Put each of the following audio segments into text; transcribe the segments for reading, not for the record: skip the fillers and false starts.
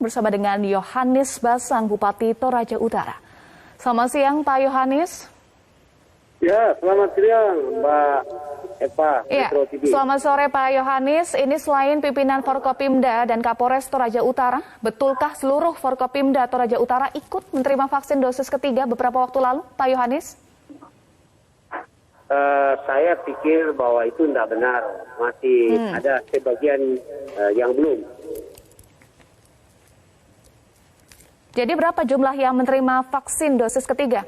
bersama dengan Yohanes Basang, Bupati Toraja Utara. Selamat siang, Pak Yohanes. Ya, selamat siang, Mbak Eva. Ya, selamat sore, Pak Yohanes. Ini selain pimpinan Forkopimda dan Kapolres Toraja Utara, betulkah seluruh Forkopimda Toraja Utara ikut menerima vaksin dosis ketiga beberapa waktu lalu, Pak Yohanes? Saya pikir bahwa itu tidak benar. Masih ada sebagian yang belum. Jadi berapa jumlah yang menerima vaksin dosis ketiga?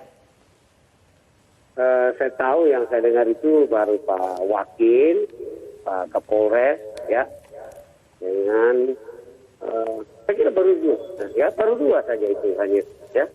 Saya tahu yang saya dengar itu baru Pak Wakil, Pak Kapolres, ya, dengan saya kira baru dua saja itu hanya, ya.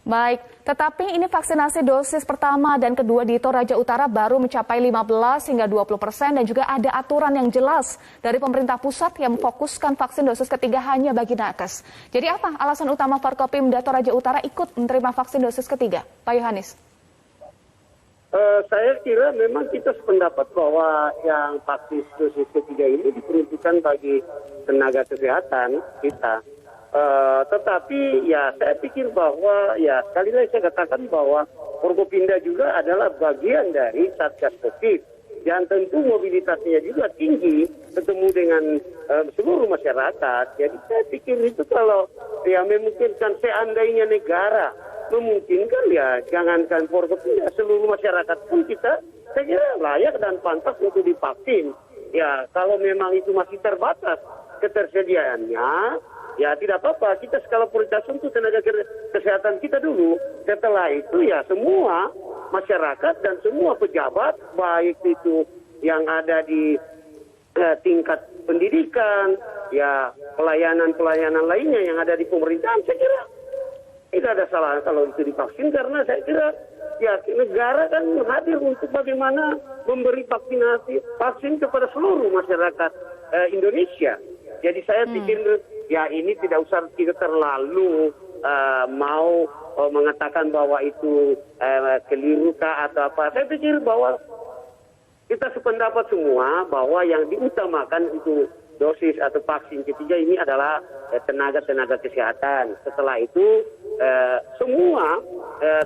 Baik, tetapi ini vaksinasi dosis pertama dan kedua di Toraja Utara baru mencapai 15 hingga 20% dan juga ada aturan yang jelas dari pemerintah pusat yang memfokuskan vaksin dosis ketiga hanya bagi nakes. Jadi apa alasan utama Forkopimda Toraja Utara ikut menerima vaksin dosis ketiga, Pak Yohanes? Saya kira memang kita sependapat bahwa yang vaksin dosis ketiga ini diperuntukkan bagi tenaga kesehatan kita. Tetapi ya saya pikir bahwa ya sekali lagi saya katakan bahwa Forkopimda juga adalah bagian dari Satgas Covid dan tentu mobilitasnya juga tinggi ketemu dengan seluruh masyarakat. Jadi saya pikir itu kalau ya memungkinkan seandainya negara memungkinkan ya jangankan Forkopimda, seluruh masyarakat pun kita saya kira layak dan pantas untuk divaksin. Ya kalau memang itu masih terbatas ketersediaannya, ya tidak apa-apa, kita skala prioritas untuk tenaga kesehatan kita dulu. Setelah itu ya semua masyarakat dan semua pejabat, baik itu yang ada di tingkat pendidikan, ya pelayanan-pelayanan lainnya yang ada di pemerintahan, saya kira tidak ada salah kalau itu divaksin, karena saya kira ya negara kan hadir untuk bagaimana memberi vaksin kepada seluruh masyarakat Indonesia. Jadi saya pikir ya ini tidak usah kita terlalu mau mengatakan bahwa itu keliru kah atau apa. Saya pikir bahwa kita sependapat semua bahwa yang diutamakan itu dosis atau vaksin ketiga ini adalah tenaga-tenaga kesehatan. Setelah itu semua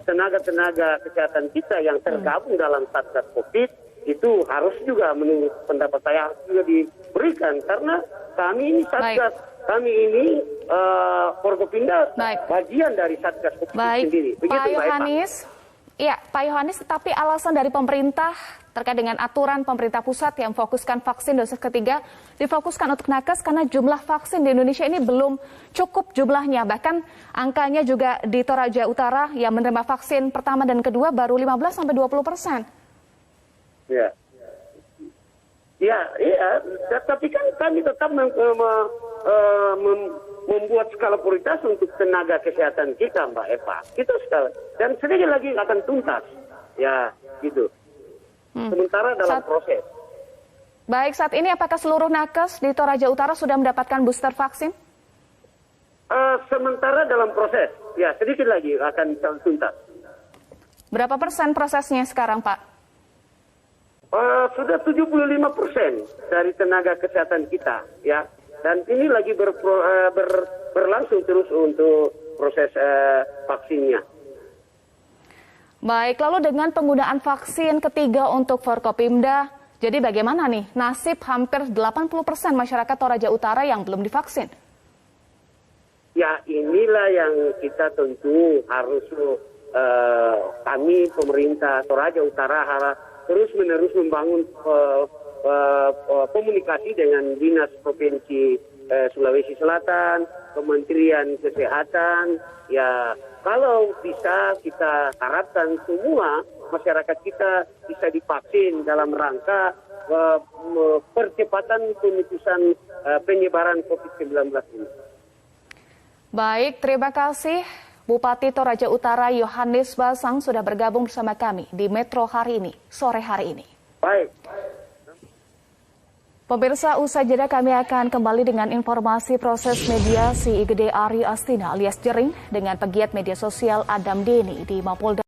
tenaga-tenaga kesehatan kita yang tergabung dalam Satgas Covid itu harus juga menurut pendapat saya harus juga diberikan, karena kami ini Satgas, kami ini Forkopimda bagian dari Satgas Covid sendiri. Begitu, Pak Yohanes. Ya, Pak Yohanes, tetapi alasan dari pemerintah terkait dengan aturan pemerintah pusat yang fokuskan vaksin dosis ketiga difokuskan untuk nakes karena jumlah vaksin di Indonesia ini belum cukup jumlahnya. Bahkan angkanya juga di Toraja Utara yang menerima vaksin pertama dan kedua baru 15-20%. Ya. Ya, iya. Tapi kan kami tetap membuat skala prioritas untuk tenaga kesehatan kita, Mbak Eva. Itu skala. Dan sedikit lagi akan tuntas. Ya, gitu. Sementara dalam proses. Baik, saat ini apakah seluruh nakes di Toraja Utara sudah mendapatkan booster vaksin? Sementara dalam proses. Ya, sedikit lagi akan tuntas. Berapa persen prosesnya sekarang, Pak? Sudah 75% dari tenaga kesehatan kita, ya. Dan ini lagi berlangsung terus untuk proses vaksinnya. Baik, lalu dengan penggunaan vaksin ketiga untuk Forkopimda, jadi bagaimana nih nasib hampir 80% masyarakat Toraja Utara yang belum divaksin? Ya, inilah yang kita tentu harus kami pemerintah Toraja Utara terus-menerus membangun komunikasi dengan Dinas Provinsi Sulawesi Selatan, Kementerian Kesehatan. Ya, kalau bisa kita harapkan semua masyarakat kita bisa divaksin dalam rangka percepatan pemutusan penyebaran COVID-19 ini. Baik, terima kasih. Bupati Toraja Utara Yohanes Basang sudah bergabung bersama kami di Metro hari ini, sore hari ini. Baik. Pemirsa, usai jeda kami akan kembali dengan informasi proses mediasi IGD Ari Astina alias Jering dengan pegiat media sosial Adam Deni di Mapolda.